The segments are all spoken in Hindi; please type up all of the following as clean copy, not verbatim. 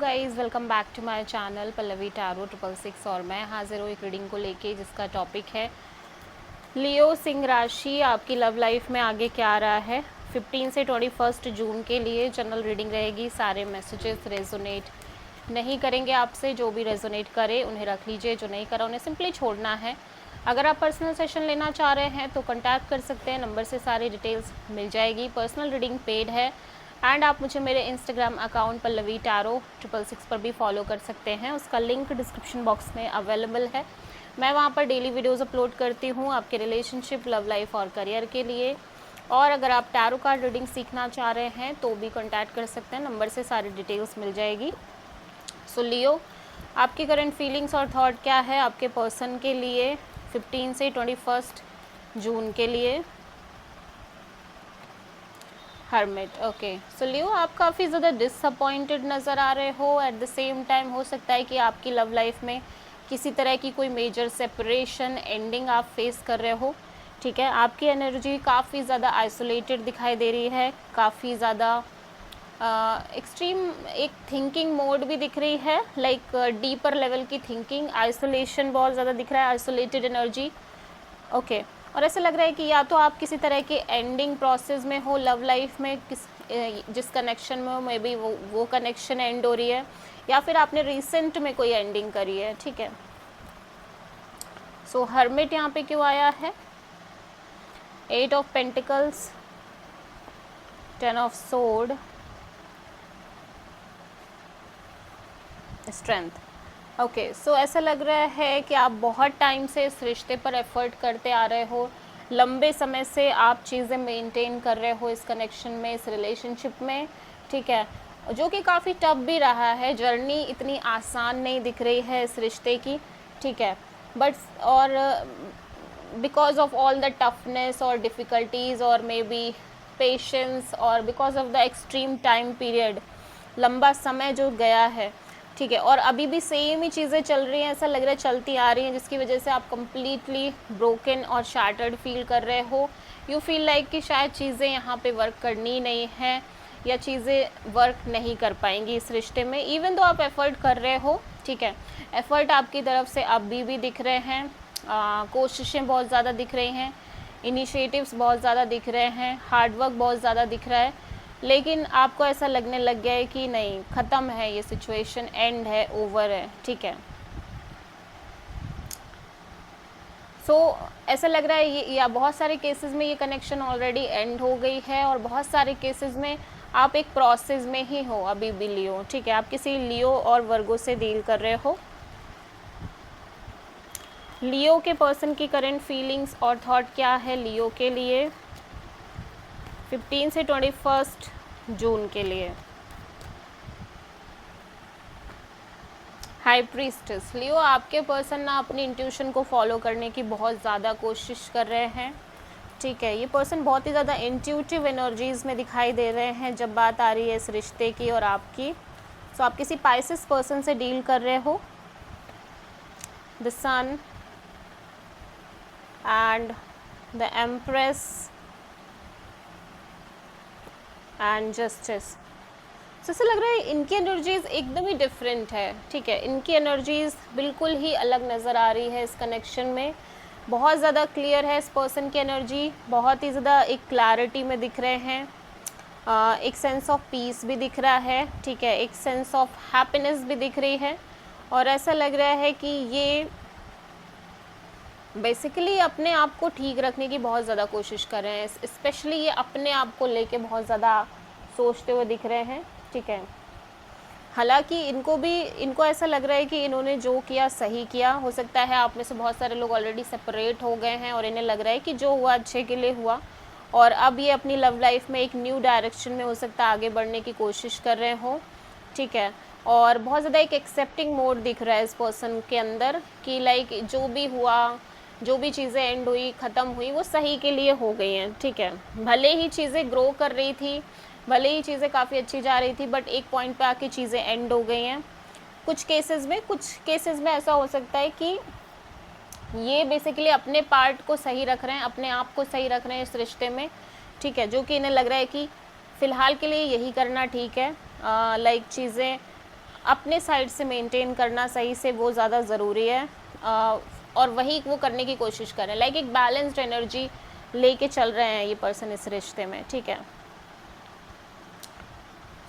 Guys welcome back to my channel Pallavi tarot 666 और मैं हाजिर हूँ एक रीडिंग को लेके जिसका टॉपिक है लियो सिंह राशि आपकी लव लाइफ में आगे क्या आ रहा है। 15 से 21 जून के लिए जनरल रीडिंग रहेगी। सारे मैसेजेस रेजोनेट नहीं करेंगे आपसे, जो भी रेजोनेट करे उन्हें रख लीजिए, जो नहीं करा उन्हें सिंपली छोड़ना है। अगर आप पर्सनल सेशन लेना चाह रहे हैं तो कॉन्टैक्ट कर सकते हैं, नंबर से सारी डिटेल्स मिल जाएगी। पर्सनल रीडिंग पेड है एंड आप मुझे मेरे इंस्टाग्राम अकाउंट पल्लवी टैरो 666 पर भी फॉलो कर सकते हैं, उसका लिंक डिस्क्रिप्शन बॉक्स में अवेलेबल है। मैं वहाँ पर डेली वीडियोस अपलोड करती हूँ आपके रिलेशनशिप, लव लाइफ और करियर के लिए। और अगर आप टैरो कार्ड रीडिंग सीखना चाह रहे हैं तो भी कॉन्टैक्ट कर सकते हैं, नंबर से सारी डिटेल्स मिल जाएगी। सो लियो, आपकी करंट फीलिंग्स और थॉट क्या है आपके पर्सन के लिए 15 से 21 जून के लिए। Hermit, okay. सो लियो, आप काफ़ी ज़्यादा डिसअपॉइंटेड नज़र आ रहे हो। एट द सेम टाइम हो सकता है कि आपकी लव लाइफ में किसी तरह की कोई मेजर सेपरेशन एंडिंग आप फेस कर रहे हो। ठीक है, आपकी एनर्जी काफ़ी ज़्यादा आइसोलेटेड दिखाई दे रही है, काफ़ी ज़्यादा एक्सट्रीम एक थिंकिंग मोड भी दिख रही है, लाइक डीपर लेवल की थिंकिंग। आइसोलेशन बहुत ज़्यादा दिख रहा है, आइसोलेटेड एनर्जी। ओके, और ऐसा लग रहा है कि या तो आप किसी तरह के एंडिंग प्रोसेस में हो लव लाइफ में, जिस कनेक्शन में हो, मे बी वो कनेक्शन एंड हो रही है, या फिर आपने रिसेंट में कोई एंडिंग करी है। ठीक है, सो हर्मिट यहाँ पे क्यों आया है? 8 of pentacles, 10 of sword, strength. Okay, so ऐसा लग रहा है कि आप बहुत टाइम से इस रिश्ते पर एफर्ट करते आ रहे हो, लंबे समय से आप चीज़ें मेंटेन कर रहे हो इस कनेक्शन में, इस रिलेशनशिप में। ठीक है, जो कि काफ़ी टफ भी रहा है, जर्नी इतनी आसान नहीं दिख रही है इस रिश्ते की। ठीक है, बट और because of all the toughness और डिफ़िकल्टीज़ और मे बी पेशेंस और because of the extreme time period, लंबा समय जो गया है, ठीक है, और अभी भी सेम ही चीज़ें चल रही हैं, ऐसा लग रहा है चलती आ रही हैं, जिसकी वजह से आप कम्प्लीटली ब्रोकन और शैटर्ड फील कर रहे हो। यू फील लाइक कि शायद चीज़ें यहाँ पे वर्क करनी नहीं है, या चीज़ें वर्क नहीं कर पाएंगी इस रिश्ते में, इवन तो आप एफ़र्ट कर रहे हो। ठीक है, एफ़र्ट आपकी तरफ से अभी भी दिख रहे हैं, कोशिशें बहुत ज़्यादा दिख रही हैं, इनिशिएटिव्स बहुत ज़्यादा दिख रहे हैं, हार्डवर्क बहुत ज़्यादा दिख रहा है, लेकिन आपको ऐसा लगने लग गया है कि नहीं, ख़त्म है ये सिचुएशन, एंड है, ओवर है। ठीक है, सो ऐसा लग रहा है ये, या बहुत सारे केसेस में ये कनेक्शन ऑलरेडी एंड हो गई है, और बहुत सारे केसेस में आप एक प्रोसेस में ही हो अभी भी लियो। ठीक है, आप किसी लियो और वर्गो से डील कर रहे हो। लियो के पर्सन की करंट फीलिंग्स और थॉट क्या है लियो के लिए 15 से 21 जून के लिए। हाई प्रीस्टेस, लियो, आपके पर्सन ना अपनी इंट्यूशन को फॉलो करने की बहुत ज़्यादा कोशिश कर रहे हैं। ठीक है, ये पर्सन बहुत ही ज़्यादा इंट्यूटिव एनर्जीज़ में दिखाई दे रहे हैं जब बात आ रही है इस रिश्ते की और आपकी। सो आप किसी पाइसेस पर्सन से डील कर रहे हो। The sun and the empress and justice. तो ऐसा लग रहा है इनकी एनर्जीज़ एकदम ही डिफरेंट है। ठीक है, इनकी एनर्जीज़ बिल्कुल ही अलग नज़र आ रही है इस कनेक्शन में। बहुत ज़्यादा क्लियर है इस पर्सन की एनर्जी, बहुत ही ज़्यादा एक क्लैरिटी में दिख रहे हैं, एक सेंस ऑफ पीस भी दिख रहा है। ठीक है, एक सेंस ऑफ हैप्पीनेस भी दिख रही है, और ऐसा लग रहा है कि ये बेसिकली अपने आप को ठीक रखने की बहुत ज़्यादा कोशिश कर रहे हैं, स्पेशली ये अपने आप को लेके बहुत ज़्यादा सोचते हुए दिख रहे हैं। ठीक है, हालांकि इनको ऐसा लग रहा है कि इन्होंने जो किया सही किया। हो सकता है आप में से बहुत सारे लोग ऑलरेडी सेपरेट हो गए हैं और इन्हें लग रहा है कि जो हुआ अच्छे के लिए हुआ, और अब ये अपनी लव लाइफ में एक न्यू डायरेक्शन में हो सकता है आगे बढ़ने की कोशिश कर रहे हो। ठीक है, और बहुत ज़्यादा एक एक्सेप्टिंग मोड दिख रहा है इस पर्सन के अंदर कि लाइक जो भी हुआ, जो भी चीज़ें एंड हुई, ख़त्म हुई, वो सही के लिए हो गई हैं। ठीक है, भले ही चीज़ें ग्रो कर रही थी, भले ही चीज़ें काफ़ी अच्छी जा रही थी, बट एक पॉइंट पे आके चीज़ें एंड हो गई हैं। कुछ केसेस में ऐसा हो सकता है कि ये बेसिकली अपने पार्ट को सही रख रहे हैं, अपने आप को सही रख रहे हैं इस रिश्ते में। ठीक है, जो कि इन्हें लग रहा है कि फ़िलहाल के लिए यही करना ठीक है, लाइक चीज़ें अपने साइड से मेंटेन करना सही से वो ज़्यादा ज़रूरी है, और वही वो करने की कोशिश करें। लाइक एक बैलेंस्ड एनर्जी लेके चल रहे हैं ये पर्सन इस रिश्ते में, ठीक है।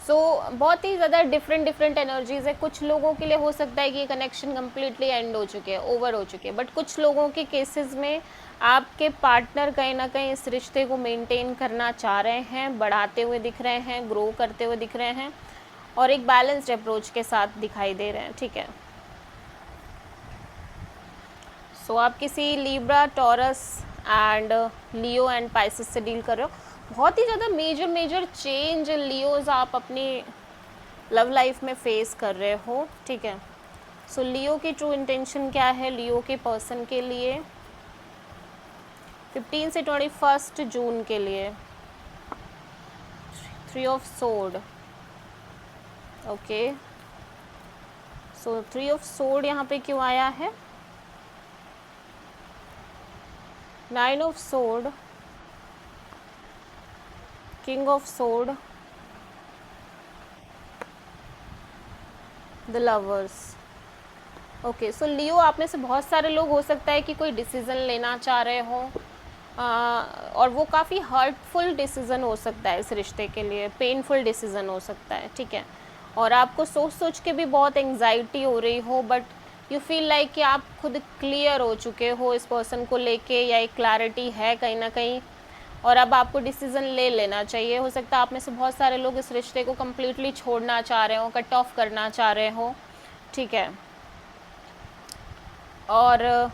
सो बहुत ही ज़्यादा डिफरेंट एनर्जीज़ है। कुछ लोगों के लिए हो सकता है कि ये कनेक्शन कम्प्लीटली एंड हो चुके हैं, ओवर हो चुके हैं, बट कुछ लोगों के केसेस में आपके पार्टनर कहीं ना कहीं इस रिश्ते को मेंटेन करना चाह रहे हैं, बढ़ाते हुए दिख रहे हैं, ग्रो करते हुए दिख रहे हैं, और एक बैलेंस्ड अप्रोच के साथ दिखाई दे रहे हैं, ठीक है। सो आप किसी Libra, taurus and Leo and Pisces से डील कर रहे हो। बहुत ही ज़्यादा मेजर चेंज लियोज आप अपनी लव लाइफ में फेस कर रहे हो, ठीक है। सो लियो की ट्रू इंटेंशन क्या है लियो के पर्सन के लिए 15 से 21 जून के लिए? 3 of sword, okay. So 3 of sword यहाँ पे क्यों आया है? 9 of sword, king of sword, the lovers. Okay, so Leo आप में से बहुत सारे लोग हो सकता है कि कोई डिसीज़न लेना चाह रहे हो, और वो काफ़ी हर्टफुल डिसीज़न हो सकता है इस रिश्ते के लिए, पेनफुल डिसीज़न हो सकता है, ठीक है। और आपको सोच सोच के भी बहुत एंग्जाइटी हो रही हो, बट यू फील लाइक कि आप खुद क्लियर हो चुके हो इस पर्सन को लेके, या एक क्लैरिटी है कहीं ना कहीं, और अब आपको डिसीज़न ले लेना चाहिए। हो सकता है आप में से बहुत सारे लोग इस रिश्ते को कम्प्लीटली छोड़ना चाह रहे हो, कट ऑफ करना चाह रहे हो, ठीक है। और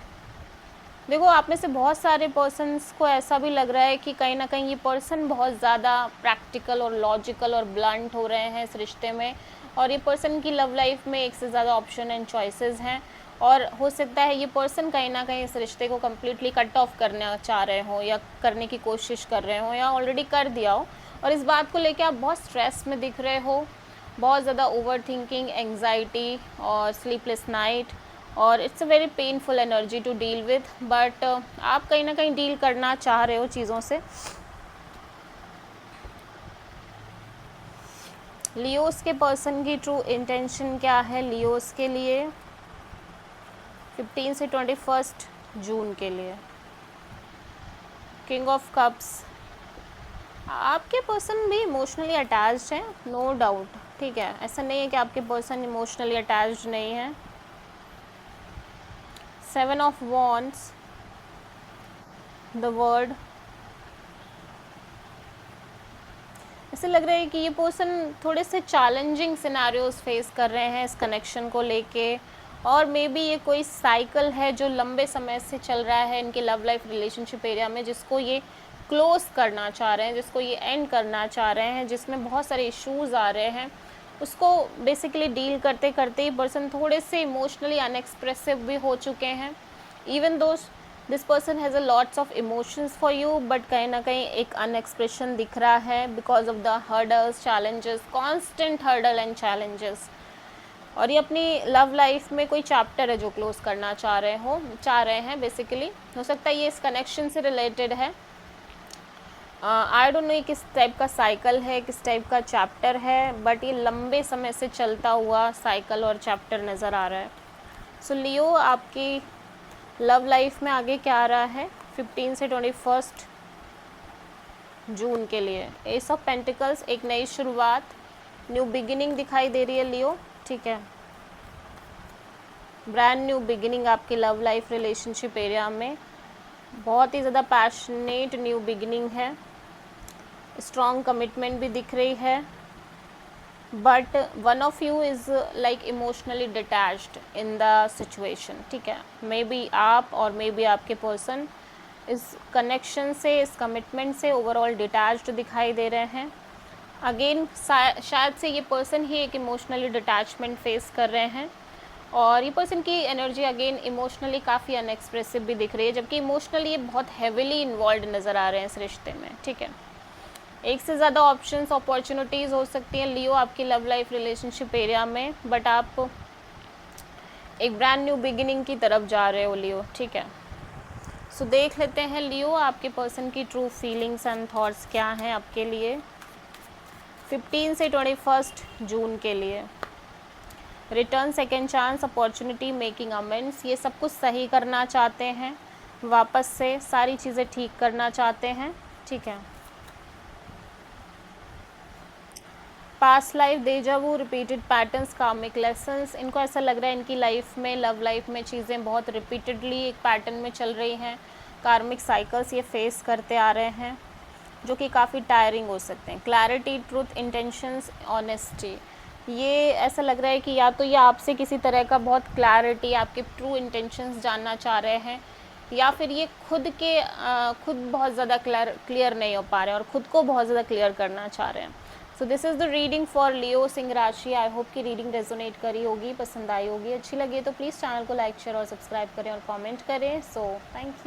देखो आप में से बहुत सारे पर्सन्स को ऐसा भी लग रहा है कि कहीं ना कहीं ये पर्सन बहुत ज़्यादा प्रैक्टिकल और लॉजिकल और ब्लंट हो रहे हैं इस रिश्ते में, और ये पर्सन की लव लाइफ में एक से ज़्यादा ऑप्शन एंड चॉइसेस हैं, और हो सकता है ये पर्सन कहीं ना कहीं इस रिश्ते को कम्प्लीटली कट ऑफ करना चाह रहे हो, या करने की कोशिश कर रहे हो, या ऑलरेडी कर दिया हो, और इस बात को लेकर आप बहुत स्ट्रेस में दिख रहे हो, बहुत ज़्यादा ओवर थिंकिंग, एंग्जाइटी और स्लीपलेस नाइट, और it's a very painful energy to deal with, but आप कहीं ना कहीं डील करना चाह रहे हो चीज़ों से। लियोस के पर्सन की ट्रू इंटेंशन क्या है लियोस के लिए 15 से 21 जून के लिए? किंग ऑफ कप्स, आपके पर्सन भी इमोशनली अटैच्ड हैं, नो डाउट, ठीक है। ऐसा नहीं है कि आपके पर्सन इमोशनली अटैच्ड नहीं है। 7 ऑफ वॉन्ड्स, द वर्ड, ऐसे लग रहा है कि ये पर्सन थोड़े से चैलेंजिंग सिनेरियोज फेस कर रहे हैं इस कनेक्शन को लेके, और मे बी ये कोई साइकिल है जो लंबे समय से चल रहा है इनके लव लाइफ रिलेशनशिप एरिया में, जिसको ये क्लोज करना चाह रहे हैं, जिसको ये एंड करना चाह रहे हैं, जिसमें बहुत सारे इश्यूज़ आ रहे हैं, उसको बेसिकली डील करते करते ही पर्सन थोड़े से इमोशनली अनएक्सप्रेसिव भी हो चुके हैं। Even though this person has a lots of emotions for you, but कहीं ना कहीं एक अनएक्सप्रेशन दिख रहा है because of the hurdles, challenges, constant hurdle and challenges. और ये अपनी लव लाइफ में कोई चैप्टर है जो क्लोज करना चाह रहे हैं बेसिकली। हो सकता है ये इस कनेक्शन से रिलेटेड है, आई डोंट नो ये किस टाइप का साइकिल है, किस टाइप का चैप्टर है, बट ये लंबे समय से चलता हुआ साइकिल और चैप्टर नज़र आ रहा है। सो लियो आपकी लव लाइफ में आगे क्या आ रहा है 15 से 21 जून के लिए? एस ऑफ पेंटिकल्स, एक नई शुरुआत, न्यू बिगिनिंग दिखाई दे रही है लियो, ठीक है। ब्रांड न्यू बिगिनिंग आपकी लव लाइफ रिलेशनशिप एरिया में, बहुत ही ज़्यादा पैशनेट न्यू बिगिनिंग है, स्ट्रॉन्ग कमिटमेंट भी दिख रही है, but one of you is like emotionally detached in the situation, ठीक है। मे बी आप और मे बी आपके पर्सन इस कनेक्शन से, इस कमिटमेंट से ओवरऑल डिटैच्ड दिखाई दे रहे हैं। अगेन शायद से ये पर्सन ही एक इमोशनली डिटैचमेंट फेस कर रहे हैं, और ये पर्सन की एनर्जी अगेन इमोशनली काफ़ी अनएक्सप्रेसिव भी दिख रही है, जबकि इमोशनली ये बहुत हैविली इन्वॉल्व नज़र आ रहे हैं इस रिश्ते में, ठीक है। एक से ज़्यादा ऑप्शंस, अपॉर्चुनिटीज़ हो सकती हैं लियो आपकी लव लाइफ रिलेशनशिप एरिया में, बट आप एक ब्रांड न्यू बिगिनिंग की तरफ जा रहे हो लियो, ठीक है। सो देख लेते हैं लियो आपके पर्सन की ट्रू फीलिंग्स एंड थॉट्स क्या हैं आपके लिए 15 से 21 जून के लिए। Return, second chance, opportunity, making amends, ये सब कुछ सही करना चाहते हैं, वापस से सारी चीज़ें ठीक करना चाहते हैं, ठीक है। Past life, deja vu, repeated patterns, कार्मिक लेसन्स, इनको ऐसा लग रहा है इनकी लाइफ में, लव लाइफ में चीज़ें बहुत रिपीटेडली एक पैटर्न में चल रही हैं, कार्मिक साइकिल्स ये फेस करते आ रहे हैं जो कि काफ़ी टायरिंग हो सकते हैं। क्लैरिटी, ट्रूथ, इंटेंशंस, ऑनेस्टी, ये ऐसा लग रहा है कि या तो ये आपसे किसी तरह का बहुत क्लैरिटी, आपके ट्रू इंटेंशंस जानना चाह रहे हैं, या फिर ये खुद बहुत ज़्यादा क्लियर नहीं हो पा रहे हैं और ख़ुद को बहुत ज़्यादा क्लियर करना चाह रहे हैं। So this is the reading for Leo सिंह राशि। आई होप कि रीडिंग रेजोनेट करी होगी, पसंद आई होगी। अच्छी लगी तो प्लीज़ चैनल को लाइक, शेयर और सब्सक्राइब करें और कमेंट करें। So thank you.